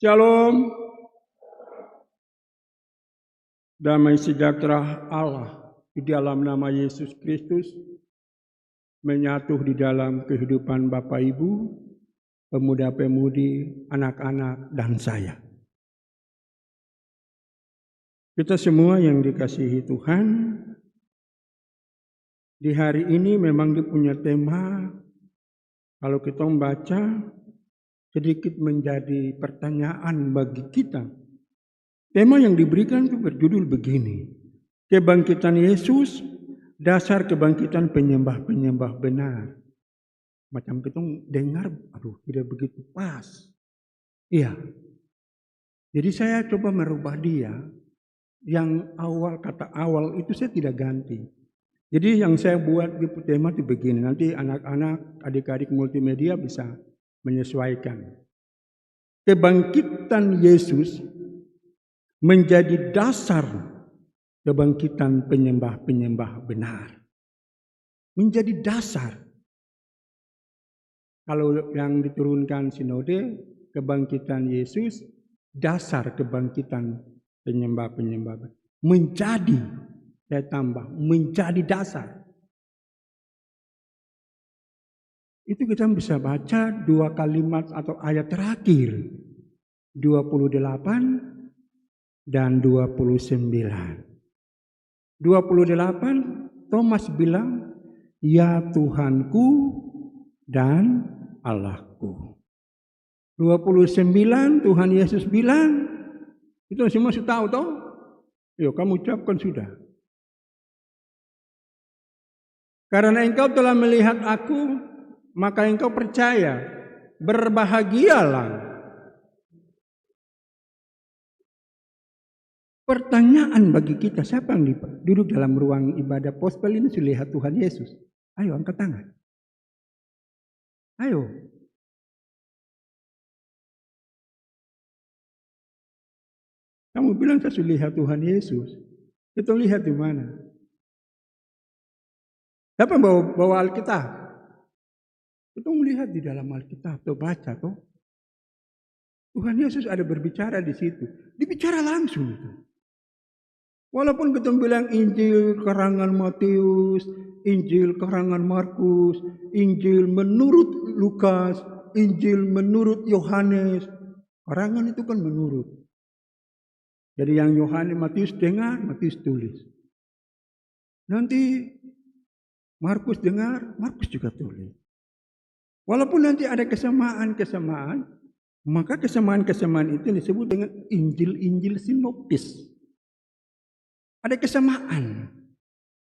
Shalom, damai sejahtera Allah di dalam nama Yesus Kristus menyatu di dalam kehidupan Bapak Ibu, pemuda-pemudi, anak-anak, dan saya. Kita semua yang dikasihi Tuhan, di hari ini memang dipunya tema, kalau kita membaca, sedikit menjadi pertanyaan bagi kita. Tema yang diberikan itu berjudul begini, kebangkitan Yesus, dasar kebangkitan penyembah-penyembah benar. Macam kita dengar, tidak begitu pas. Iya. Jadi saya coba merubah dia. Yang awal, kata awal itu saya tidak ganti. Jadi yang saya buat di tema itu begini. Nanti anak-anak, adik-adik multimedia bisa menyesuaikan. Kebangkitan Yesus menjadi dasar kebangkitan penyembah-penyembah benar. Menjadi dasar. Kalau yang diturunkan sinode, kebangkitan Yesus, dasar kebangkitan penyembah-penyembah benar. Menjadi, saya tambah, menjadi dasar. Itu kita bisa baca dua kalimat atau ayat terakhir. 28 dan 29. 28, Thomas bilang, ya Tuhanku dan Allahku. 29, Tuhan Yesus bilang, itu semua sudah tahu toh? Yuk kamu ucapkan sudah. Karena engkau telah melihat aku, maka engkau percaya, berbahagialah. Pertanyaan bagi kita, siapa yang duduk dalam ruang ibadah gospel ini sudah lihat Tuhan Yesus? Ayo angkat tangan. Ayo. Kamu bilang saya sudah lihat Tuhan Yesus. Kita lihat di mana? Siapa bawa Alkitab? Kita melihat di dalam Alkitab, tuh baca tuh. Tuhan Yesus ada berbicara di situ. Dibicara langsung itu. Walaupun kita bilang Injil karangan Matius, Injil karangan Markus, Injil menurut Lukas, Injil menurut Yohanes. Karangan itu kan menurut. Jadi yang Yohanes Matius dengar, Matius tulis. Nanti Markus dengar, Markus juga tulis. Walaupun nanti ada kesamaan-kesamaan, maka kesamaan-kesamaan itu disebut dengan Injil-Injil sinoptis. Ada kesamaan.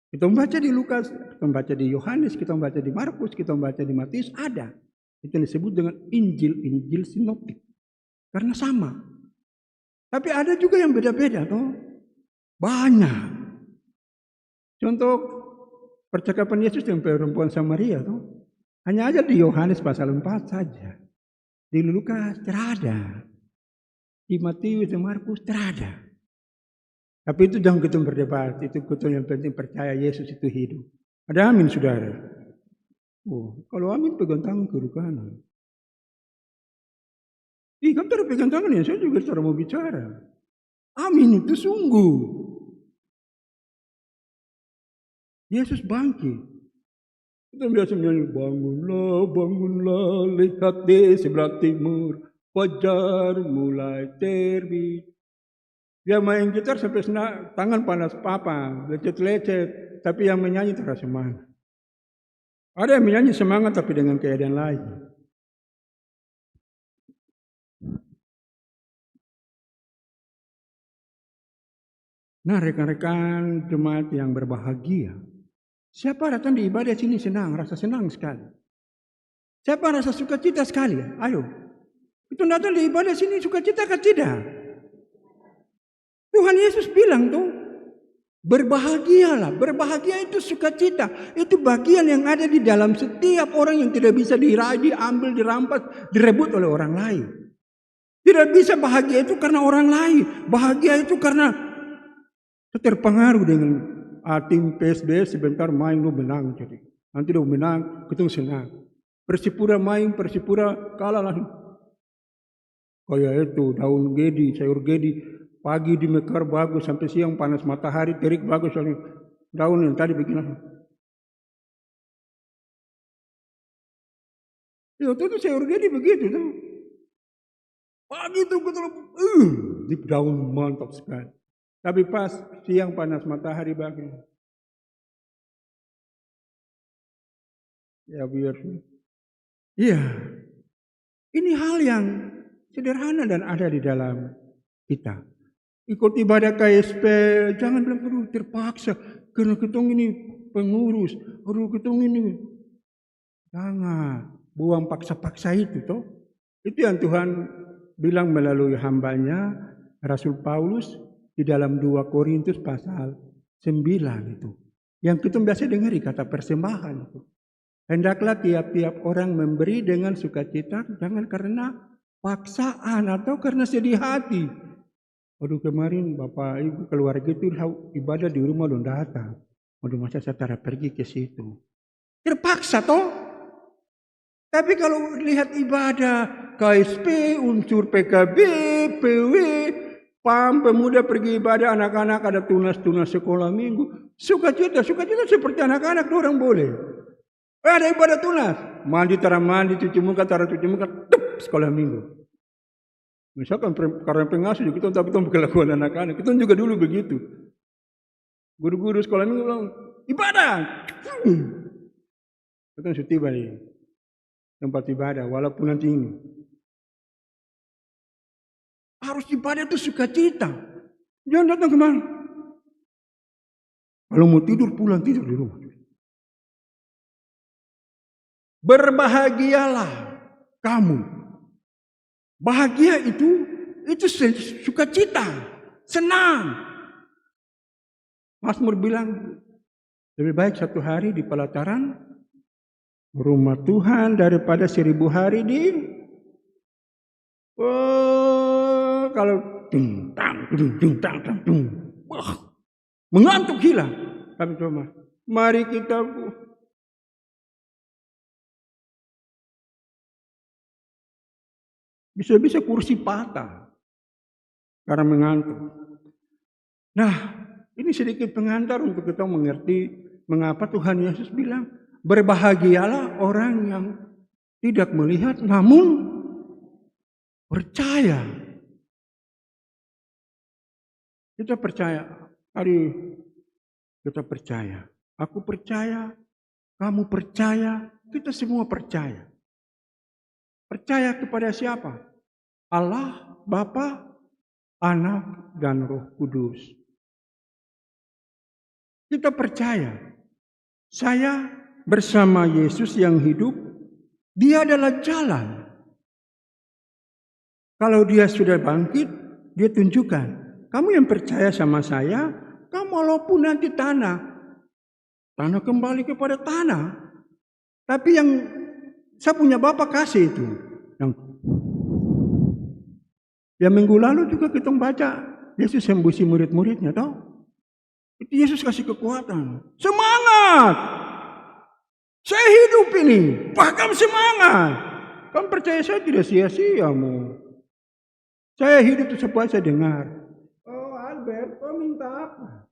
Kita membaca di Lukas, kita membaca di Yohanes, kita membaca di Markus, kita membaca di Matius, ada. Itu disebut dengan Injil-Injil sinoptik. Karena sama. Tapi ada juga yang beda-beda toh. Banyak. Contoh percakapan Yesus dengan perempuan Samaria toh. Hanya aja di Yohanes pasal 4 saja. Di Lukas terada. Di Matius dan Markus terada. Tapi itu jangan kita berdebat, itu kita yang penting percaya Yesus itu hidup. Ada amin saudara? Oh, kalau amin pegang tangan kiri kanan. Kamu terus pegang tangan ya, saya juga cara mau bicara. Amin itu sungguh. Yesus bangkit. Kita biasa menyanyi, bangunlah, bangunlah, lihat di sebelah timur, fajar mulai terbit. Dia main gitar sampai tangan panas papa, lecet-lecet, tapi yang menyanyi terasa semangat. Ada yang menyanyi semangat tapi dengan keadaan lain. Nah rekan-rekan jemaat yang berbahagia, siapa datang di ibadah sini senang, rasa senang sekali. Siapa rasa sukacita sekali? Ayo, kita datang di ibadah sini sukacita atau tidak? Tuhan Yesus bilang tuh, berbahagialah. Berbahagia itu sukacita. Itu bagian yang ada di dalam setiap orang yang tidak bisa diraih, diambil, dirampas, direbut oleh orang lain. Tidak bisa bahagia itu karena orang lain. Bahagia itu karena terpengaruh dengan tim PSBS sebentar main lu menang. Jadi nanti lu menang, ketemu senang. Persipura main, Persipura kalah langsung. Kayak itu daun gedi, sayur gedi. Pagi dimekar bagus, sampai siang panas matahari terik bagus. Daun yang tadi bikin apa? Ya itu sayur gedi begitu tuh. Pagi itu betul, di daun mantap sekali. Tapi pas siang panas matahari bagus. Ya biar. Iya. Ini hal yang sederhana dan ada di dalam kita. Ikut ibadah KSP, jangan bilang, aduh terpaksa, karena ketong ini pengurus, aduh ketong ini. Jangan, buang paksa-paksa itu toh. Itu yang Tuhan bilang melalui hambanya, Rasul Paulus, di dalam 2 Korintus pasal 9 itu. Yang kita biasa dengar kata persembahan itu. Hendaklah tiap-tiap orang memberi dengan sukacita, jangan karena paksaan atau karena sedih hati. Waduh kemarin Bapak Ibu keluarga itu ibadah di rumah belum datang. Waduh masa saya pergi ke situ. Terpaksa toh. Tapi kalau lihat ibadah KSP, unsur PKB, PW, PAM, pemuda pergi ibadah, anak-anak ada tunas-tunas sekolah minggu. Sukacita seperti anak-anak orang boleh. Ada ibadah tunas, mandi tara mandi, cuci muka tara cuci muka, sekolah minggu. Misalkan karena pengasuh kita tapi kelakuan anak-anak, kita juga dulu begitu. Guru-guru sekolah minggu bilang ibadah, kita sudah tiba di tempat ibadah, walaupun nanti ini harus ibadah itu sukacita, jangan datang kemana. Kalau mau tidur pulang tidur di rumah. Berbahagialah kamu. Bahagia itu sukacita, senang. Mazmur bilang, lebih baik 1 hari di pelataran rumah Tuhan daripada 1000 hari di kalau mengantuk hilang. Tapi coba, mari kita bisa-bisa kursi patah karena mengantuk. Nah, ini sedikit pengantar untuk kita mengerti mengapa Tuhan Yesus bilang, berbahagialah orang yang tidak melihat namun percaya. Kita percaya, kita percaya. Aku percaya, kamu percaya, kita semua percaya. Percaya kepada siapa? Allah, Bapa, Anak, dan Roh Kudus. Kita percaya, saya bersama Yesus yang hidup, dia adalah jalan. Kalau dia sudah bangkit, dia tunjukkan, kamu yang percaya sama saya, kamu walaupun nanti tanah kembali kepada tanah. Tapi yang saya punya Bapa kasih itu. Yang minggu lalu juga kita baca, Yesus sembuhi murid-muridnya, tahu? Itu Yesus kasih kekuatan. Semangat! Saya hidup ini, bahkan semangat. Kamu percaya saya tidak sia-sia mu. Saya hidup itu supaya saya dengar. Oh Albert, kau minta apa?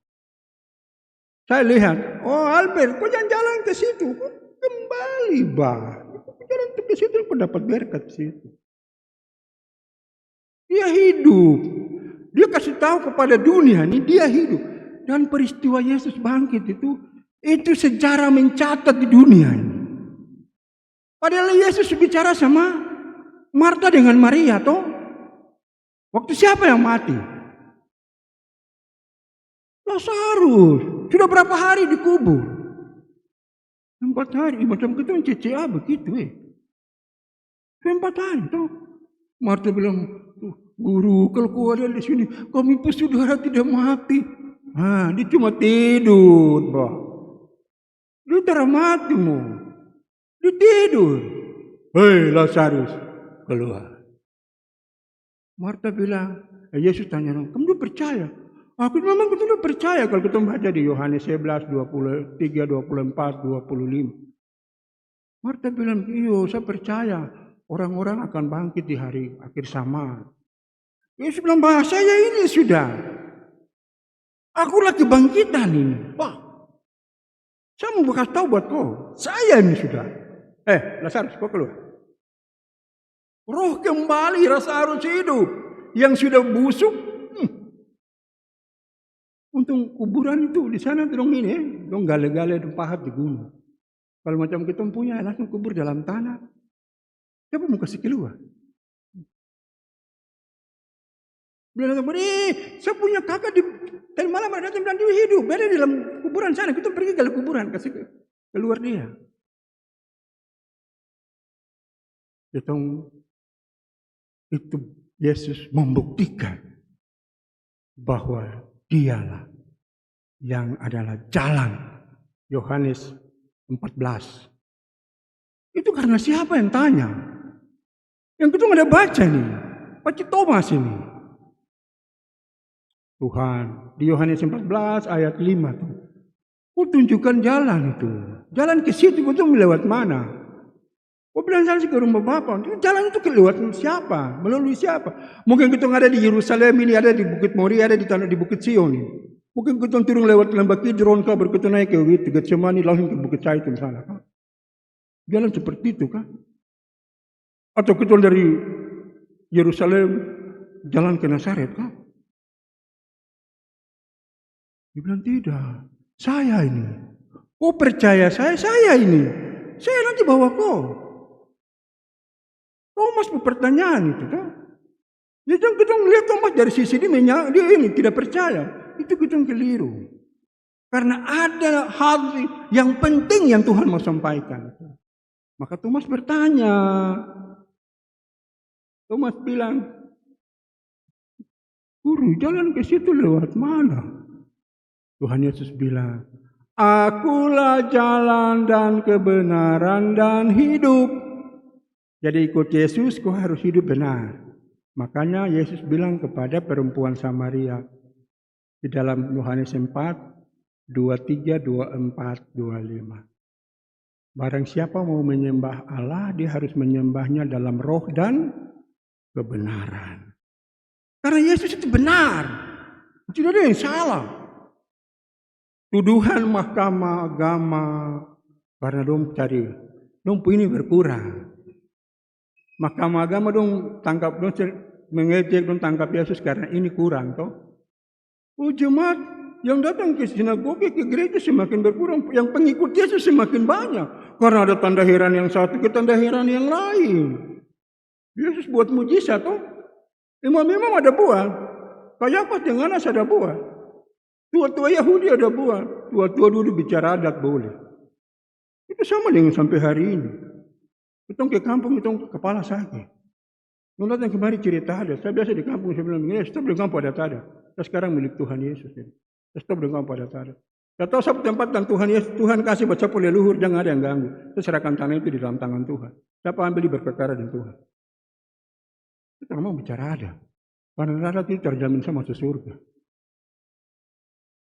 Saya lihat, oh Albert, kau jangan jalan ke situ, kau kembali bah. Kau jalan ke situ, kau dapat berkat di situ. Dia hidup. Dia kasih tahu kepada dunia ini dia hidup. Dan peristiwa Yesus bangkit itu sejarah mencatat di dunia ini. Padahal Yesus bicara sama Marta dengan Maria toh. Waktu siapa yang mati? Lazarus. Sudah berapa hari dikubur? 4 hari. Macam kita CCA begitu 4 hari toh. Marta bilang, Guru, kalau kau ada di sini, kami pun saudara tidak mati. Dia cuma tidur, bah. Dia tidak mati mu. Dia tidur. Hei Lazarus, keluar. Marta bilang, Yesus tanya, kamu percaya? Aku memang sudah percaya kalau kita baca di Yohanes 11, 23, 24, 25. Marta bilang, iya saya percaya. orang-orang akan bangkit di hari akhir zaman. Yesus bilang, bahwa saya ini sudah. Akulah kebangkitan ini. Wah, saya mau kasih tahu buat kau. Saya ini sudah. Lazarus, kau keluar. Roh kembali, Lazarus hidup. Yang sudah busuk. Untung kuburan itu di sana dong ini. Dong gale-gale dong pahat di gunung. Kalau macam kita punya langsung kubur dalam tanah. Siapa mau kasih keluar? Bilang, saya punya kakak tadi malam ada datang bilang dia hidup. Berada di dalam kuburan sana. Kita pergi ke kuburan, kasih keluar dia. Itu Yesus membuktikan bahwa dialah yang adalah jalan. Yohanes 14. Itu karena siapa yang tanya? Yang kita ada baca nih. Paci Thomas ini. Tuhan, di Yohanes 14 ayat 5 tuh. Kau tunjukkan jalan itu. Jalan ke situ itu melewat mana? Kau bilang jalan ke rumah Bapa. Jalan itu kelewat siapa? Melalui siapa? Mungkin kita ada di Yerusalem ini, ada di Bukit Moria, ada di Bukit Sion ini. Mungkin kita turun lewat Lembah Kidron, kau berkata naik ke Getsemani, langsung ke Bukit Zaitun sana. Jalan seperti itu kan? Atau kita dari Yerusalem jalan ke Nazaret kan? Dia bilang tidak, saya ini. Kau percaya saya ini. Saya nanti bawa kau. Thomas berpertanyaan itu kan? Jadi kita melihat Thomas dari sisi dia ini tidak percaya. Itu kita keliru. Karena ada hal yang penting yang Tuhan mau sampaikan. Maka Thomas bertanya. Thomas bilang, Guru, jalan ke situ lewat mana? Tuhan Yesus bilang, Akulah jalan dan kebenaran dan hidup. Jadi ikut Yesus, kau harus hidup benar. Makanya Yesus bilang kepada perempuan Samaria di dalam Yohanes 4, 23, 24, 25. Barang siapa mau menyembah Allah, dia harus menyembahnya dalam roh dan kebenaran. Karena Yesus itu benar. Tidak ada yang salah. Tuduhan mahkamah agama karena dong ini berkurang. Mahkamah agama dong mengejek dong tangkap Yesus karena ini kurang toh. Jemaat yang datang ke sinagoga ke gereja semakin berkurang, yang pengikut Yesus semakin banyak karena ada tanda heran yang satu ke tanda heran yang lain. Yesus buat mujizat toh. Imam-imam ada buah. Kayafas dengan Anas ada buah. Tua-tua Yahudi ada buah. Tua-tua dulu bicara adat boleh. Itu sama dengan sampai hari ini. Kita ke kampung, kita kepala sakit. Nung datang kemari cerita ada. Saya biasa di kampung, saya bilang, stop di kampung ada tada. Saya sekarang milik Tuhan Yesus. Stop di kampung ada tada. Saya tahu satu tempat yang Tuhan Yesus, Tuhan kasih baca leluhur, jangan ada yang ganggu. Saya serahkan tanah itu di dalam tangan Tuhan. Siapa ambil berperkara dengan Tuhan. Kita mau bicara ada. Karena adat itu terjamin sama masuk surga.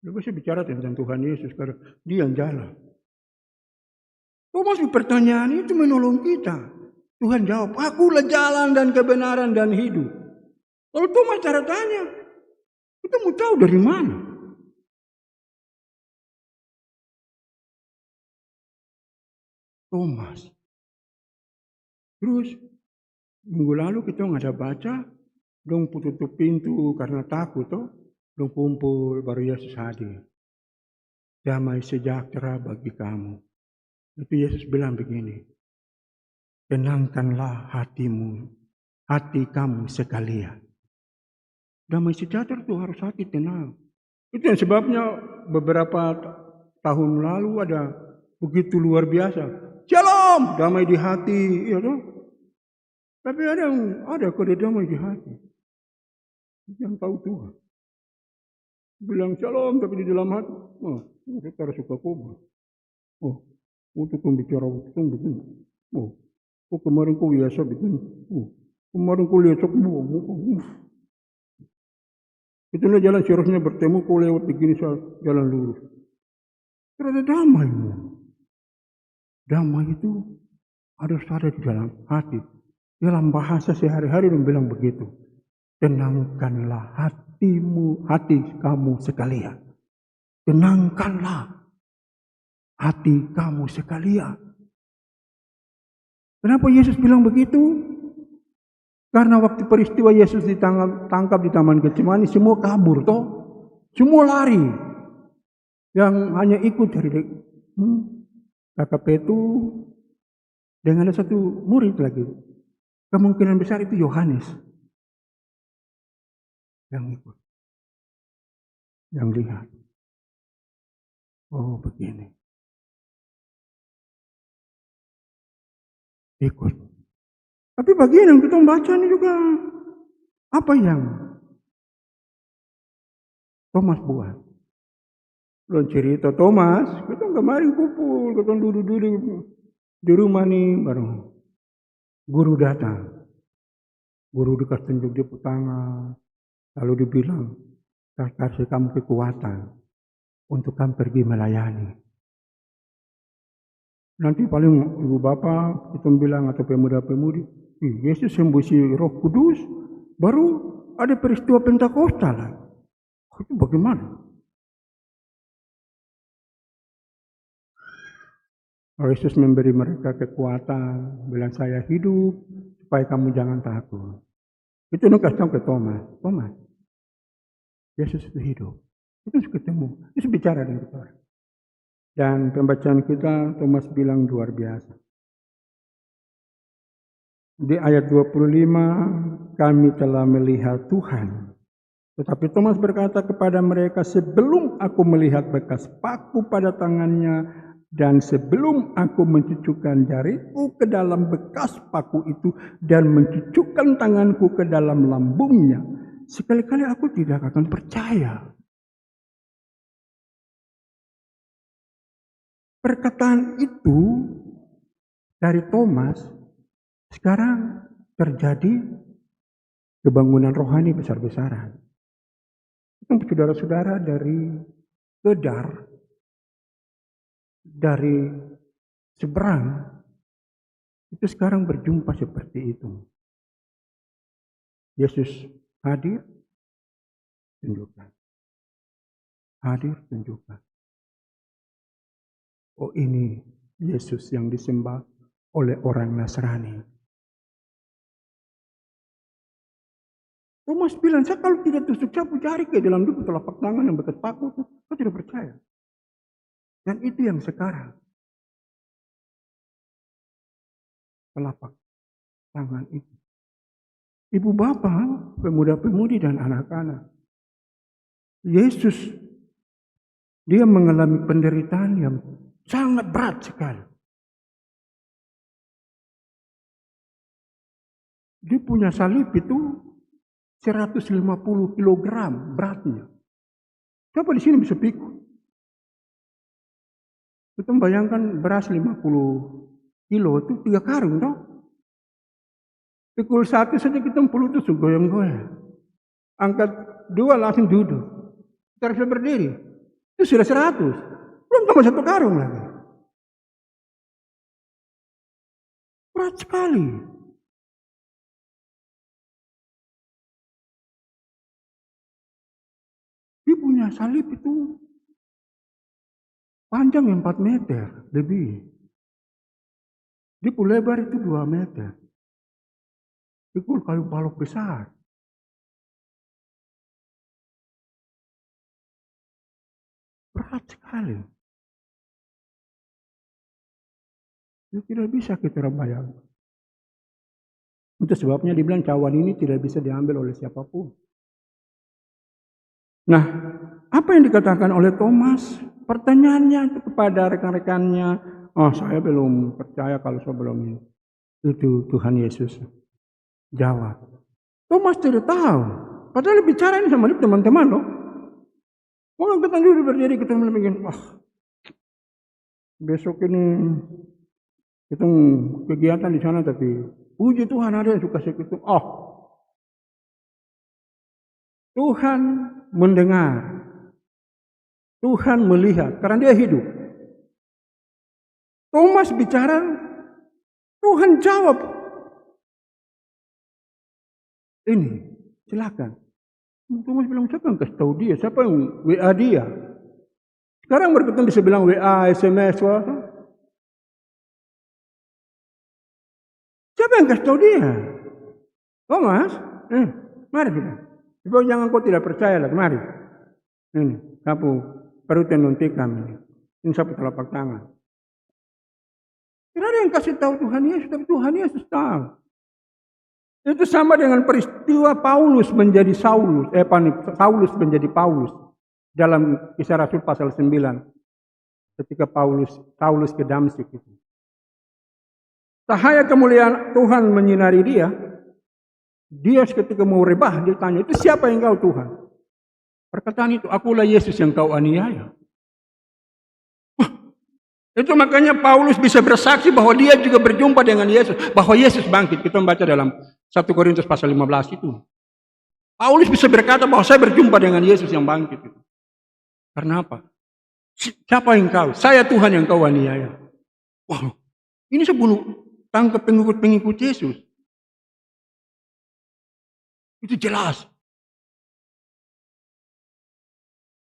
Lalu saya bicara tentang Tuhan Yesus, karena dia yang jalan. Masuk pertanyaan itu menolong kita. Tuhan jawab, Akulah jalan dan kebenaran dan hidup. Kalau Thomas cara tanya, kita mau tahu dari mana? Thomas. Terus, minggu lalu kita nggak ada baca, dong tutup pintu karena takut toh. Dong kumpul baru Yesus hadir. Damai sejahtera bagi kamu. Itu Yesus bilang begini. Tenangkanlah hatimu, hati kamu sekalian. Damai sejahtera itu harus hati tenang. Itu yang sebabnya beberapa tahun lalu ada begitu luar biasa. Shalom, damai di hati, ya toh. Tapi ada kode damai di hati. Yang tahu Tuhan. Bilang shalom tapi di dalam hati, kita suka kubur. Untuk pembicara itu begini. Kemarin kau biasa begini. Kemarin kau lihat itulah jalan seharusnya bertemu kau lewat begini jalan lurus. Tidak ada damai. Damai itu harus ada di dalam hati. Dalam bahasa sehari-hari dia bilang begitu. Tenangkanlah hati kamu sekalian. Tenangkanlah hati kamu sekalian. Kenapa Yesus bilang begitu? Karena waktu peristiwa Yesus ditangkap di Taman Getsemani, semua kabur toh. Semua lari. Yang hanya ikut dari kakak Petu dengan ada satu murid lagi. Kemungkinan besar itu Yohanes yang ikut. Yang lihat. Oh begini. Ikut. Tapi bagian yang kita baca ini juga apa yang Thomas buat. Belum cerita Thomas, kita kemarin kumpul, kita duduk-duduk di rumah nih bareng. Guru datang. Guru dikasih tunjuk di tangan. Lalu dibilang, saya kasih kamu kekuatan untuk kamu pergi melayani. Nanti paling ibu bapak kita bilang atau pemuda-pemudi, Yesus sembuh Roh Kudus, baru ada peristiwa Pentakosta. Itu bagaimana? Yesus memberi mereka kekuatan, bilang saya hidup supaya kamu jangan takut. Itu kasih tahu ke Thomas, Yesus itu hidup. Itu ketemu, itu bicara dengan kita. Dan pembacaan kita, Thomas bilang luar biasa. Di ayat 25, kami telah melihat Tuhan. Tetapi Thomas berkata kepada mereka, sebelum aku melihat bekas paku pada tangannya, dan sebelum aku mencucukkan jariku ke dalam bekas paku itu, dan mencucukkan tanganku ke dalam lambungnya, sekali-kali aku tidak akan percaya. Perkataan itu dari Thomas sekarang terjadi kebangunan rohani besar-besaran. Itu saudara-saudara dari Kedar, dari seberang, itu sekarang berjumpa seperti itu. Yesus hadir, tunjukkan. Hadir, tunjukkan. Oh ini Yesus yang disembah oleh orang Nasrani. Thomas bilang, saya kalau tidak tusuk sapu jari ke dalam telapak tangan yang bekas paku itu, saya tidak percaya. Dan itu yang sekarang. Telapak tangan itu. Ibu bapak, pemuda-pemudi dan anak-anak. Yesus, dia mengalami penderitaan yang sangat berat sekali. Dia punya salib itu 150 kilogram beratnya. Siapa di sini bisa pikul? Kita bayangkan beras 50 kilo itu 3 karung toh. Pikul 1 saja kita pelutut goyang-goyang. Angkat 2 langsung duduk. Kita bisa berdiri. Itu sudah 100. Belum tambah 1 karung lagi. Berat sekali. Dia punya salib itu panjang 4 meter lebih. Dia lebar itu 2 meter. Pikul kayu balok besar. Berat sekali. Itu tidak bisa kita bayangkan. Itu sebabnya dibilang cawan ini tidak bisa diambil oleh siapapun. Nah, apa yang dikatakan oleh Thomas? Pertanyaannya itu kepada rekan-rekannya, saya belum percaya kalau saya belum itu Tuhan Yesus. Jawab. Thomas tidak tahu. Padahal bicara ini sama teman-teman loh. Orang kita dulu berdiri, kita bikin, besok ini kita kegiatan di sana, tapi puji Tuhan ada yang suka segitu. Tuhan mendengar. Tuhan melihat, karena dia hidup. Thomas bicara, Tuhan jawab. Ini, silakan. Thomas bilang, siapa yang kasih tahu dia? Siapa yang WA dia? Sekarang mereka bisa bilang WA, SMS, siapa yang kasih tahu dia? Thomas, mari kita. Coba jangan kau tidak percaya lagi, mari. Ini, sapu perut yang non kami. Ini sapu telapak tangan. Tidak ada yang kasih tahu Tuhan Yesus, tapi Tuhan Yesus tahu. Itu sama dengan peristiwa Paulus menjadi Saulus, Saulus menjadi Paulus dalam Kisah Rasul pasal 9. Ketika Saulus ke Damsyik itu. Cahaya kemuliaan Tuhan menyinari dia. Dia ketika mau rebah, dia tanya, itu siapa yang kau Tuhan? Perkataan itu, akulah Yesus yang kau aniaya. Itu makanya Paulus bisa bersaksi bahwa dia juga berjumpa dengan Yesus. Bahwa Yesus bangkit. Kita membaca dalam 1 Korintus pasal 15 itu. Paulus bisa berkata bahwa saya berjumpa dengan Yesus yang bangkit. Karena apa? Siapa yang kau? Saya Tuhan yang kau aniaya. Wow, ini sebelum tangkap pengikut-pengikut Yesus. Itu jelas.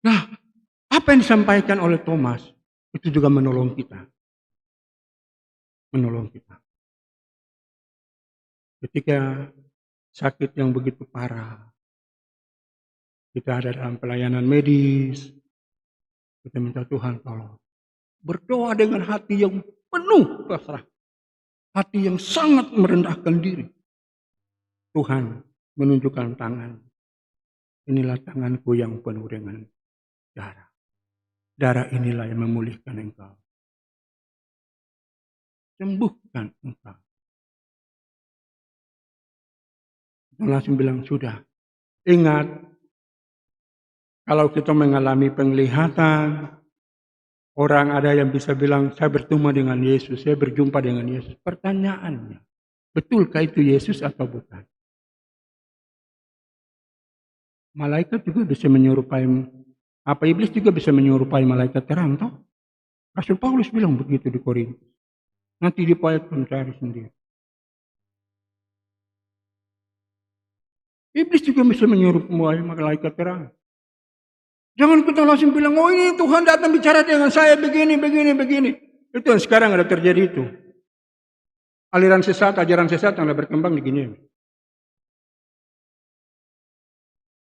Nah, apa yang disampaikan oleh Thomas itu juga menolong kita. Menolong kita. Ketika sakit yang begitu parah, kita ada dalam pelayanan medis, kita minta Tuhan tolong. Berdoa dengan hati yang penuh pasrah. Hati yang sangat merendahkan diri. Tuhan menunjukkan tangan. Inilah tanganku yang penuh dengan darah. Darah inilah yang memulihkan engkau. Sembuhkan engkau. Dia langsung bilang, sudah. Ingat, kalau kita mengalami penglihatan, orang ada yang bisa bilang, saya bertemu dengan Yesus, saya berjumpa dengan Yesus. Pertanyaannya, betulkah itu Yesus atau bukan? Malaikat juga bisa menyerupai, iblis juga bisa menyerupai malaikat terang, toh? Rasul Paulus bilang begitu di Korintus. Nanti di ayat mencari sendiri. Iblis juga bisa menyerupai malaikat terang. Jangan kita langsung bilang, oh ini Tuhan datang bicara dengan saya begini. Itu yang sekarang ada terjadi itu. Aliran sesat, ajaran sesat yang ada berkembang di Guinea.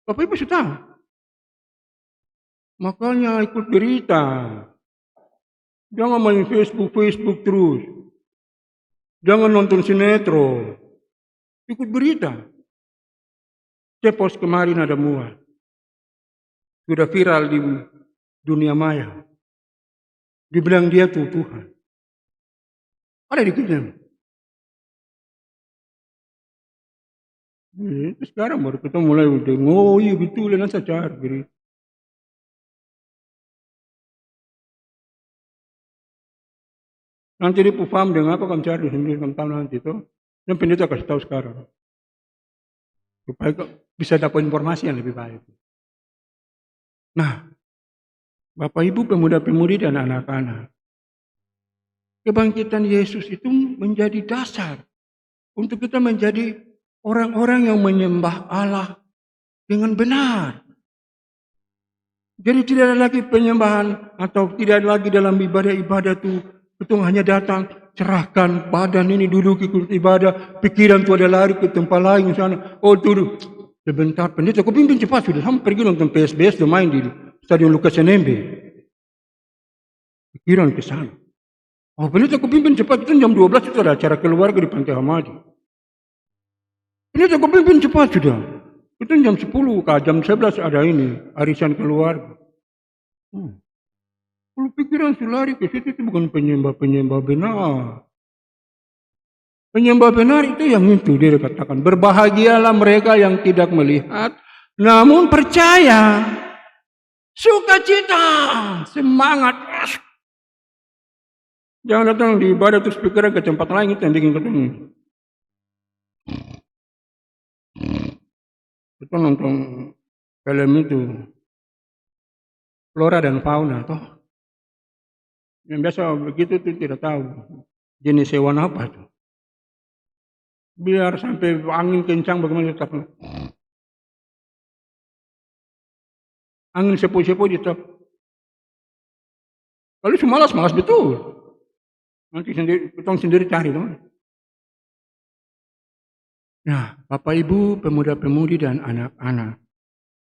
Bapak Ibu sudah tahu. Makanya ikut berita. Jangan main Facebook terus. Jangan nonton sinetron. Ikut berita. Saya post kemarin ada muat. Sudah viral di dunia maya. Dibilang dia tuh Tuhan. Ada di Guinea. Itu sekarang baru kita mulai udah, oh iya betul, nanti saya cari. Nanti dia paham dengan apa kamu cari sendiri, kamu tahu nanti itu. Yang pendeta kasih tahu sekarang. Supaya bisa dapat informasi yang lebih baik. Nah, Bapak Ibu pemuda-pemudi dan anak-anak. Kebangkitan Yesus itu menjadi dasar untuk kita menjadi orang-orang yang menyembah Allah dengan benar. Jadi tidak ada lagi penyembahan atau tidak ada lagi dalam ibadah-ibadah itu hanya datang, cerahkan badan ini duduk ikut ibadah, pikiran itu ada lari ke tempat lain sana. Oh duduk sebentar, pendeta kau pimpin cepat sudah, sampai pergi nonton PSBS dan main di Stadion Lukas NMB. Pikiran ke sana. Oh pendeta kau pimpin cepat, itu jam 12 itu ada acara keluarga di Pantai Hamadi. Pendeta kau pimpin cepat sudah. Itu jam 10, jam 11 ada ini, arisan keluarga. Kalau pikiran lari ke situ itu bukan penyembah benar. Penyembah benar itu yang itu dia katakan. Berbahagialah mereka yang tidak melihat, namun percaya. Sukacita, semangat. Jangan datang di ibadah terus pikiran ke tempat lain, itu yang bikin ketemu. Kita nonton film itu Flora dan Fauna, toh. Yang biasa begitu tuh tidak tahu jenis hewan apa itu. Biar sampai angin kencang bagaimana tetap. Angin sepoi-sepoi tetap. Kalau malas, malas betul. Nanti sendiri cari teman. Nah, Bapak Ibu, pemuda-pemudi dan anak-anak.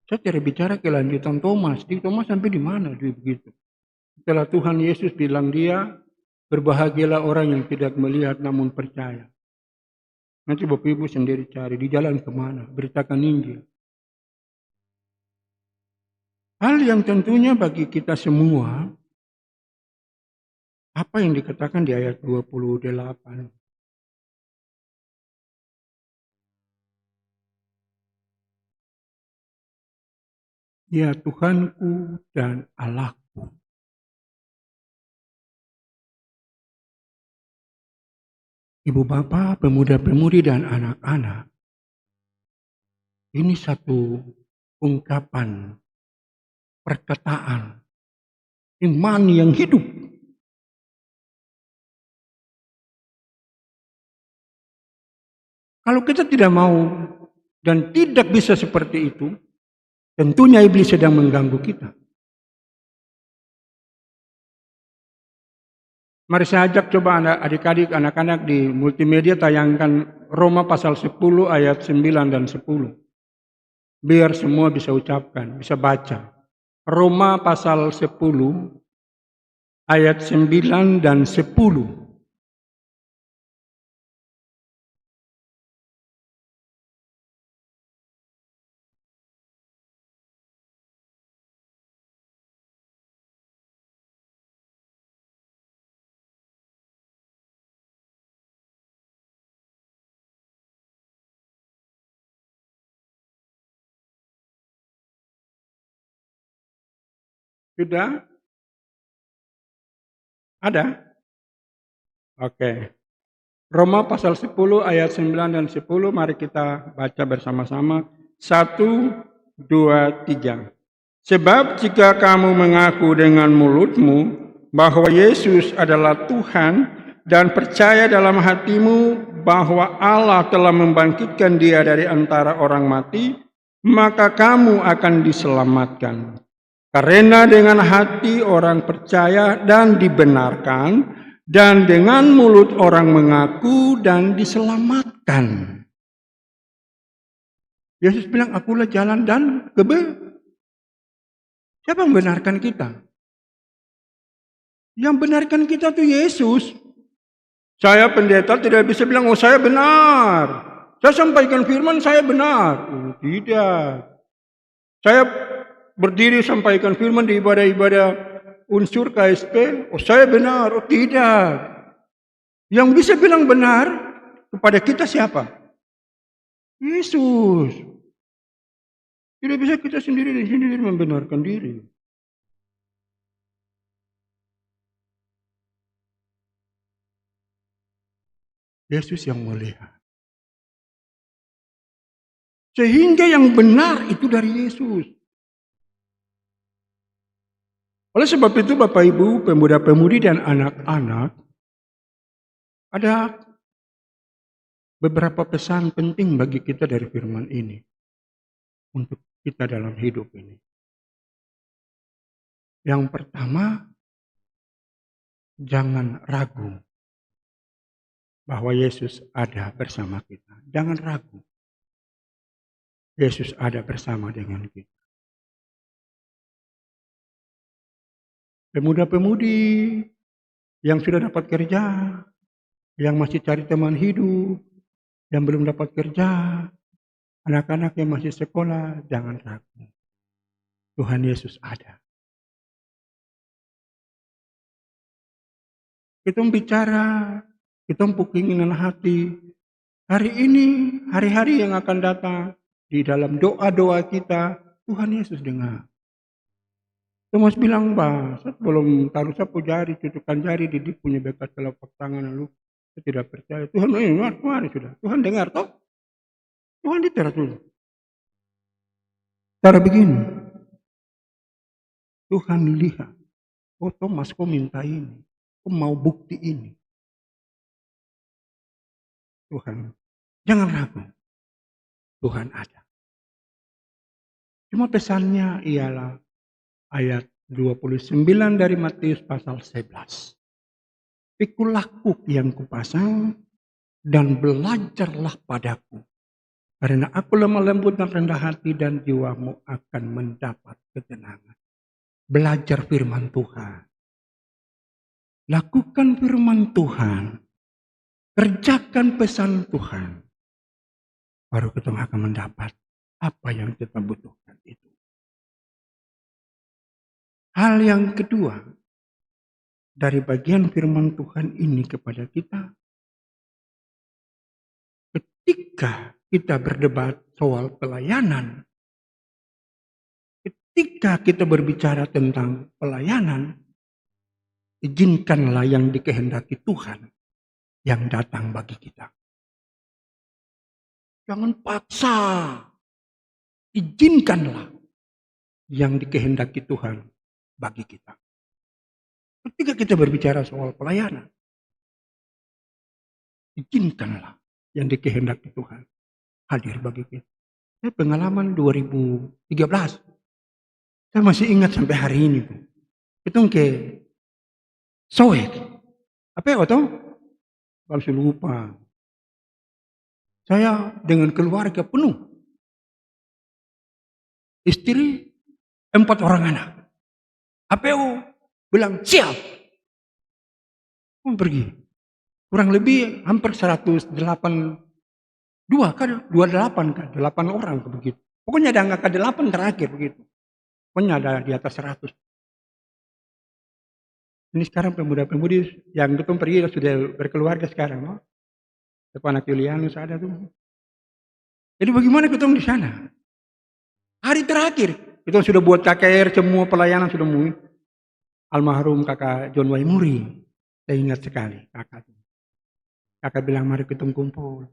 Saya tidak bicara kelanjutan Thomas. Di Thomas sampai di mana dia begitu. Setelah Tuhan Yesus bilang dia, berbahagialah orang yang tidak melihat namun percaya. Nanti Bapak Ibu sendiri cari di jalan kemana, beritakan Injil. Hal yang tentunya bagi kita semua, apa yang dikatakan di ayat 28. Ya Tuhanku dan Allahku. Ibu bapak, pemuda-pemudi dan anak-anak. Ini satu ungkapan, perkataan, iman yang hidup. Kalau kita tidak mau dan tidak bisa seperti itu, tentunya iblis sedang mengganggu kita. Mari saya ajak coba adik-adik, anak-anak di multimedia tayangkan Roma pasal 10 ayat 9 dan 10. Biar semua bisa ucapkan, bisa baca. Roma pasal 10 ayat 9 dan 10. Sudah? Ada? Oke. Roma pasal 10 ayat 9 dan 10, mari kita baca bersama-sama. 1, 2, 3. Sebab jika kamu mengaku dengan mulutmu bahwa Yesus adalah Tuhan dan percaya dalam hatimu bahwa Allah telah membangkitkan dia dari antara orang mati, maka kamu akan diselamatkan. Karena dengan hati orang percaya dan dibenarkan, dan dengan mulut orang mengaku dan diselamatkan. Yesus bilang, akulah jalan dan siapa yang membenarkan kita? Yang benarkan kita tuh Yesus. Saya pendeta tidak bisa bilang, oh saya benar. Saya sampaikan firman, saya benar. Oh, tidak. Saya berdiri sampaikan firman di ibadah-ibadah unsur KSP, oh saya benar. Oh tidak. Yang bisa bilang benar kepada kita siapa? Yesus. Tidak bisa kita sendiri membenarkan diri. Yesus yang melihat. Sehingga yang benar itu dari Yesus. Oleh sebab itu Bapak Ibu, pemuda-pemudi dan anak-anak, ada beberapa pesan penting bagi kita dari firman ini. Untuk kita dalam hidup ini. Yang pertama, jangan ragu bahwa Yesus ada bersama kita. Jangan ragu. Yesus ada bersama dengan kita. Pemuda-pemudi yang sudah dapat kerja, yang masih cari teman hidup, yang belum dapat kerja, anak-anak yang masih sekolah, jangan ragu. Tuhan Yesus ada. Kita bicara, kita keinginan hati. Hari ini, hari-hari yang akan datang, di dalam doa-doa kita, Tuhan Yesus dengar. Thomas bilang, bah, saya belum taruh sapu jari, cucukkan jari di punya bekas telapak tangan lalu. Saya tidak percaya. Tuhan, mari sudah. Tuhan dengar toh? Tuhan diteratur. Cara begini. Tuhan lihat. Oh Thomas, kau minta ini. Kau mau bukti ini. Tuhan Jangan ragu, Tuhan ada. Cuma pesannya ialah ayat 29 dari Matius pasal 11. Pikulah kuk yang kupasang dan belajarlah padaku. Karena aku lemah lembut dan rendah hati dan jiwamu akan mendapat ketenangan. Belajar firman Tuhan. Lakukan firman Tuhan. Kerjakan pesan Tuhan. Baru kita akan mendapat apa yang kita butuhkan itu. Hal yang kedua, dari bagian firman Tuhan ini kepada kita, ketika kita berdebat soal pelayanan, ketika kita berbicara tentang pelayanan, izinkanlah yang dikehendaki Tuhan yang datang bagi kita. Jangan paksa, izinkanlah yang dikehendaki Tuhan bagi kita. Ketika kita berbicara soal pelayanan, izinkanlah yang dikehendaki Tuhan hadir bagi kita. Saya pengalaman 2013, saya masih ingat sampai hari ini. Itu ke Soek. Apa ya toh? Kalau lupa. Saya dengan keluarga penuh. Istri, 4 orang anak. APO bilang siap. Mau pergi. Kurang lebih hampir 108, 28 kan, 8 orang begitu. Pokoknya ada angka 8 terakhir begitu. Pokoknya ada di atas 100. Ini sekarang pemuda-pemudi yang betul pergi sudah berkeluarga sekarang. No? Anak Julianus ada tuh. Jadi bagaimana kita di sana? Hari terakhir kita sudah buat KKR, semua pelayanan sudah mulai. Almarhum kakak John Waimuri, saya ingat sekali kakak. Kakak bilang mari kita kumpul.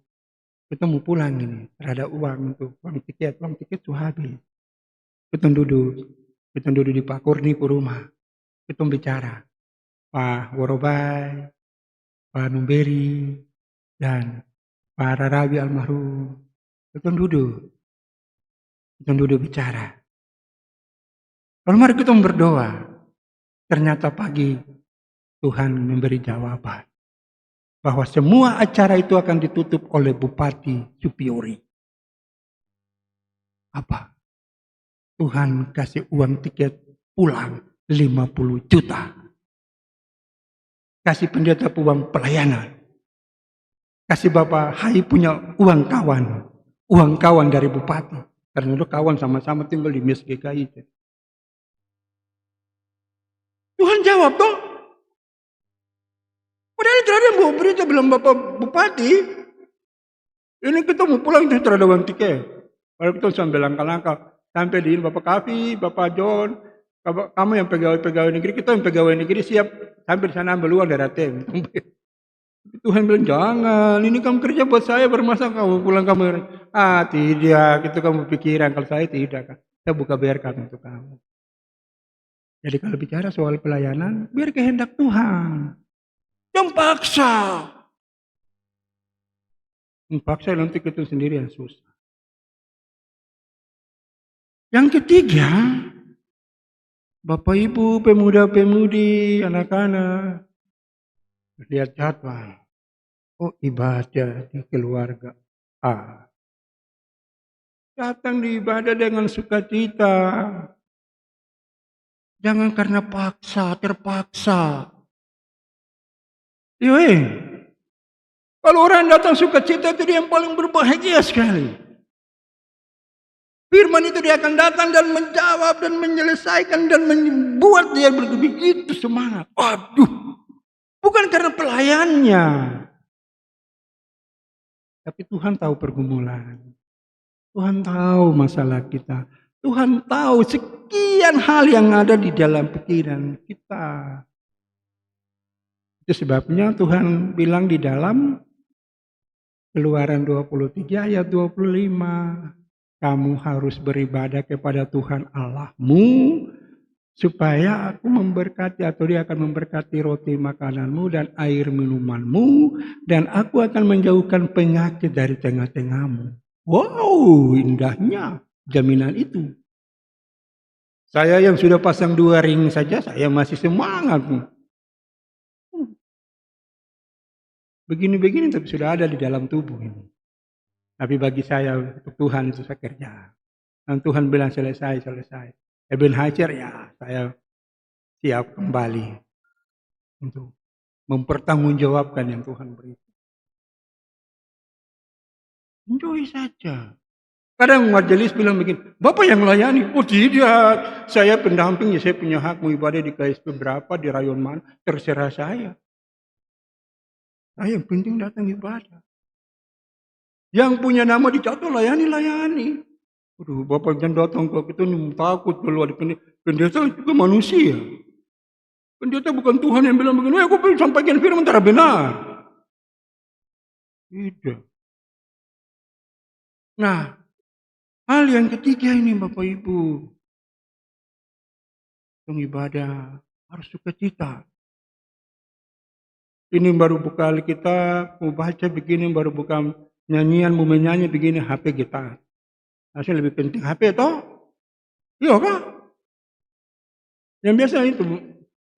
Kita mau pulang ini, ada uang untuk uang tiket sudah habis. Kita duduk di Pak Kurni ke rumah. Kita bicara, Pak Worobai, Pak Numberi, dan Pak Rarawi almarhum. Kita duduk bicara. Lalu mari kita berdoa. Ternyata pagi Tuhan memberi jawaban. Bahwa semua acara itu akan ditutup oleh Bupati Supiori. Apa? Tuhan kasih uang tiket pulang 50 juta. Kasih pendeta uang pelayanan. Kasih Bapak Hai punya uang kawan dari Bupati. Karena itu kawan sama-sama tinggal di Mes GKI. Tuhan jawab toh. Padahal terada mau berita bilang Bapak Bupati. Ini kita mau pulang itu terada uang tiket. Kalau kita sambil langkah-langkah. Sampai di Bapak Kavi, Bapak John. Kamu yang pegawai negeri, kita yang pegawai negeri siap. Sampai di sana ambil uang dari ATM. Tuhan bilang jangan, ini kamu kerja buat saya bermasa kamu pulang kamu. Tidak, itu kamu pikiran. Kalau saya tidak, saya buka biarkan untuk kamu. Jadi kalau bicara soal pelayanan, biar kehendak Tuhan. Jangan paksa. Paksa nanti kita sendiri yang susah. Yang ketiga, Bapak Ibu, pemuda-pemudi, anak-anak, lihat jadwal. Oh, ibadah di keluarga A. Datang di ibadah dengan sukacita. Jangan karena terpaksa. Kalau orang datang sukacita itu dia yang paling berbahagia sekali. Firman itu dia akan datang dan menjawab dan menyelesaikan dan membuat dia begitu semangat. Aduh, bukan karena pelayannya. Tapi Tuhan tahu pergumulan. Tuhan tahu masalah kita. Tuhan tahu sekian hal yang ada di dalam pikiran kita. Itu sebabnya Tuhan bilang di dalam Keluaran 23 ayat 25. Kamu harus beribadah kepada Tuhan Allahmu supaya aku memberkati atau dia akan memberkati roti makananmu dan air minumanmu, dan aku akan menjauhkan penyakit dari tengah-tengahmu. Wow, indahnya jaminan itu. Saya yang sudah pasang 2 ring saja, saya masih semangat. Begini-begini tapi sudah ada di dalam tubuh ini. Tapi bagi saya, untuk Tuhan itu saya kerja. Dan Tuhan bilang selesai. Eben Hajar ya, saya siap kembali untuk mempertanggungjawabkan yang Tuhan beri. Enjoy saja. Kadang majelis bilang begini, Bapak yang melayani. Oh tidak, saya pendamping ya, saya punya hak mau ibadah di KSP berapa, di rayon mana, terserah saya. Saya yang penting datang ibadah. Yang punya nama dicatat layani. Aduh, Bapak jangan datang ke kita nih, takut kalau ada pendeta juga manusia. Pendeta bukan Tuhan yang bilang begini, aku pengen sampaikan firman antara benar. Tidak. Nah, hal yang ketiga ini Bapak Ibu, tentang ibadah harus sukacita. Ini baru buka Alkitab, mau baca begini, baru buka nyanyian, mau menyanyi begini, HP kita. Masih lebih penting HP toh? Iya kah? Yang biasa itu,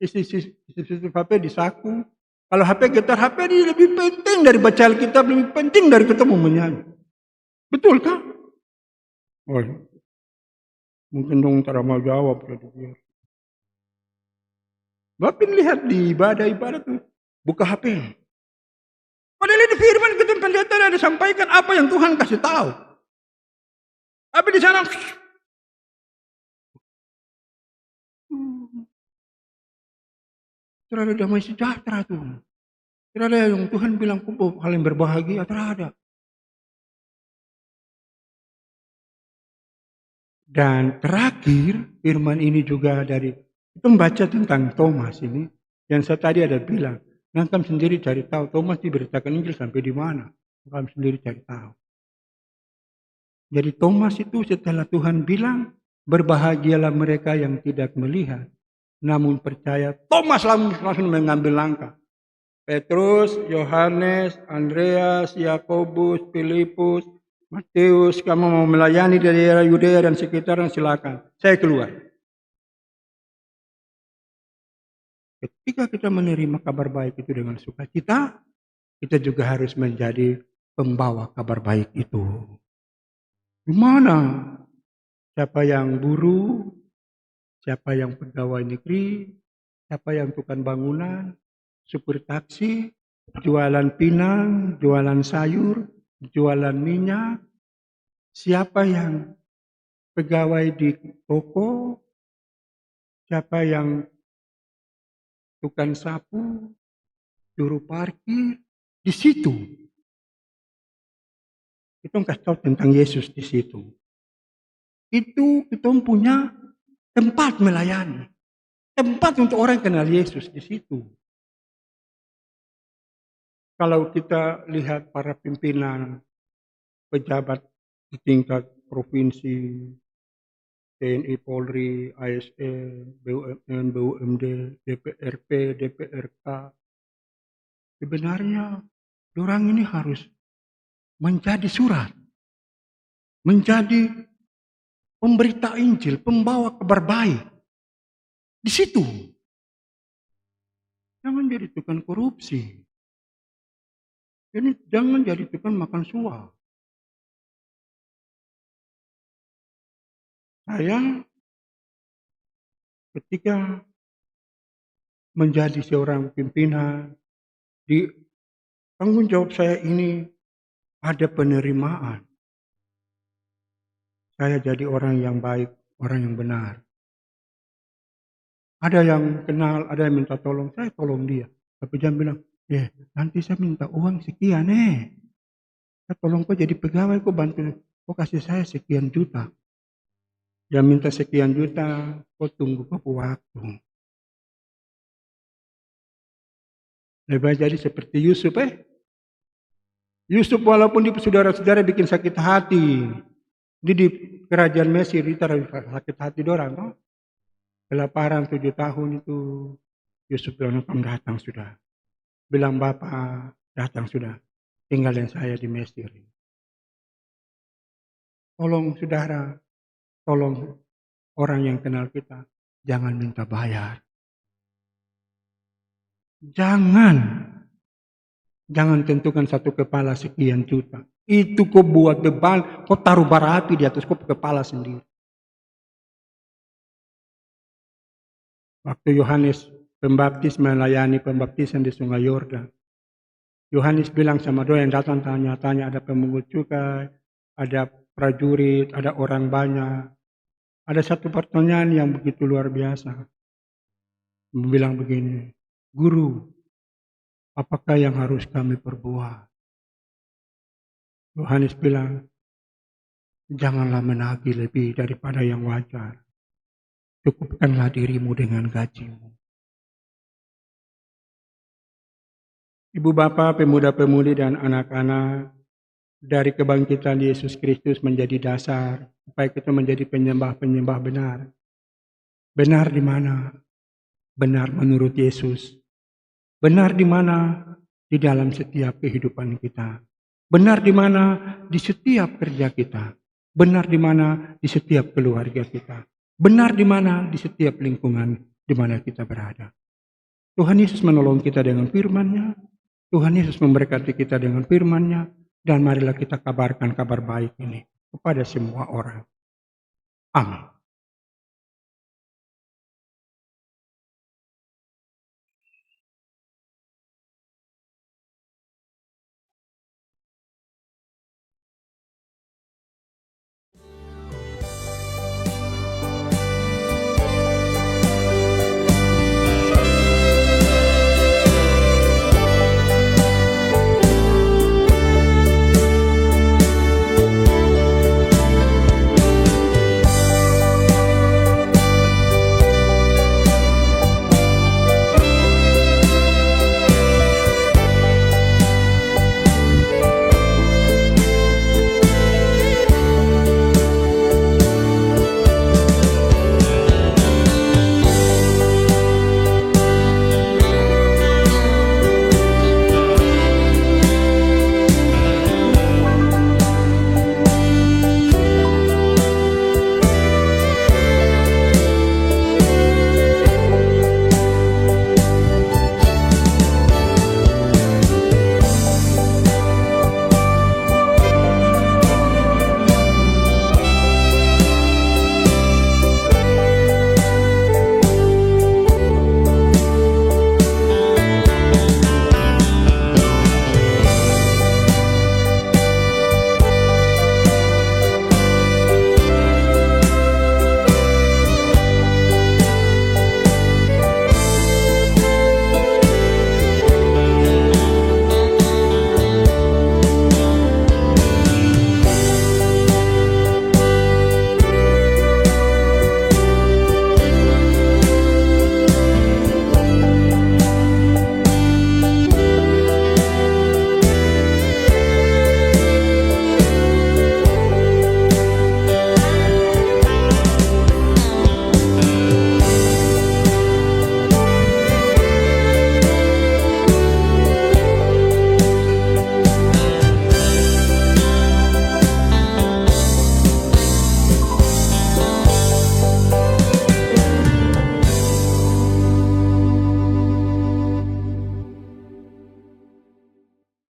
isi HP di saku. Kalau HP gitar, HP ini lebih penting dari baca Alkitab, lebih penting dari kita mau menyanyi. Betul kah? Oh, mungkin dong cara mau jawab. Bapak lihat di ibadah tuh, buka HP. Padahal di firman kita pendeta ada sampaikan apa yang Tuhan kasih tahu. Tapi di sana terada damai sejahtera tuh. Terada yang Tuhan bilang hal yang berbahagia, terada. Dan terakhir firman ini juga dari kita membaca tentang Thomas ini, yang saya tadi ada bilang, kamu sendiri cari tahu Thomas diberitakan Injil sampai di mana, kamu sendiri cari tahu. Jadi Thomas itu setelah Tuhan bilang, berbahagialah mereka yang tidak melihat, namun percaya. Thomas langsung mengambil langkah. Petrus, Yohanes, Andreas, Yakobus, Filipus, Matius, kamu mau melayani di daerah Yudea dan sekitarnya, silakan. Saya keluar. Ketika kita menerima kabar baik itu dengan sukacita, kita juga harus menjadi pembawa kabar baik itu. Di mana? Siapa yang buruh, siapa yang pegawai negeri, siapa yang tukang bangunan, supir taksi, jualan pinang, jualan sayur, jualan minyak, siapa yang pegawai di toko, siapa yang tukang sapu, juru parkir, di situ. Kita kasih tahu tentang Yesus di situ. Itu kita punya tempat melayani. Tempat untuk orang kenal Yesus di situ. Kalau kita lihat para pimpinan, pejabat di tingkat provinsi, TNI, Polri, ASN, BUMN, BUMD, DPRP, DPRK, sebenarnya orang ini harus menjadi surat, menjadi pemberita Injil, pembawa kabar baik. Di situ. Jangan jadi tukang korupsi. Jangan jadi tukang makan suap. Saya ketika menjadi seorang pimpinan, di tanggung jawab saya ini ada penerimaan. Saya jadi orang yang baik, orang yang benar. Ada yang kenal, ada yang minta tolong, saya tolong dia. Tapi jangan bilang, nanti saya minta uang sekian Saya tolong kok jadi pegawai, kok bantu, kok kasih saya sekian juta. Yang minta sekian juta, kok tunggu kok waktu. Lebih jadi seperti Yusuf Yusuf walaupun di saudara-saudara bikin sakit hati. Di kerajaan Mesir itu sakit hati dorang. Kelaparan 7 tahun itu, Yusuf bilang, "Engkau datang sudah." Bilang, "Bapak datang sudah, tinggalin saya di Mesir." Tolong saudara, tolong orang yang kenal kita, jangan minta bayar. Jangan tentukan satu kepala sekian juta. Itu kau buat beban, kau taruh bara api di atas kau kepala sendiri. Waktu Yohanes Pembaptis melayani pembaptisan di Sungai Yordan, Yohanes bilang sama doa yang datang tanya-tanya, ada pemungut cukai, ada prajurit, ada orang banyak. Ada satu pertanyaan yang begitu luar biasa. Bilang begini, "Guru, apakah yang harus kami perbuat?" Yohanes bilang, "Janganlah menagih lebih daripada yang wajar. Cukupkanlah dirimu dengan gajimu." Ibu bapak, pemuda-pemudi dan anak-anak, dari kebangkitan Yesus Kristus menjadi dasar supaya kita menjadi penyembah-penyembah benar. Benar di mana? Benar menurut Yesus. Benar di mana? Di dalam setiap kehidupan kita. Benar di mana? Di setiap kerja kita. Benar di mana? Di setiap keluarga kita. Benar di mana? Di setiap lingkungan di mana kita berada. Tuhan Yesus menolong kita dengan firman-Nya. Tuhan Yesus memberkati kita dengan firman-Nya. Dan marilah kita kabarkan kabar baik ini kepada semua orang. Amin.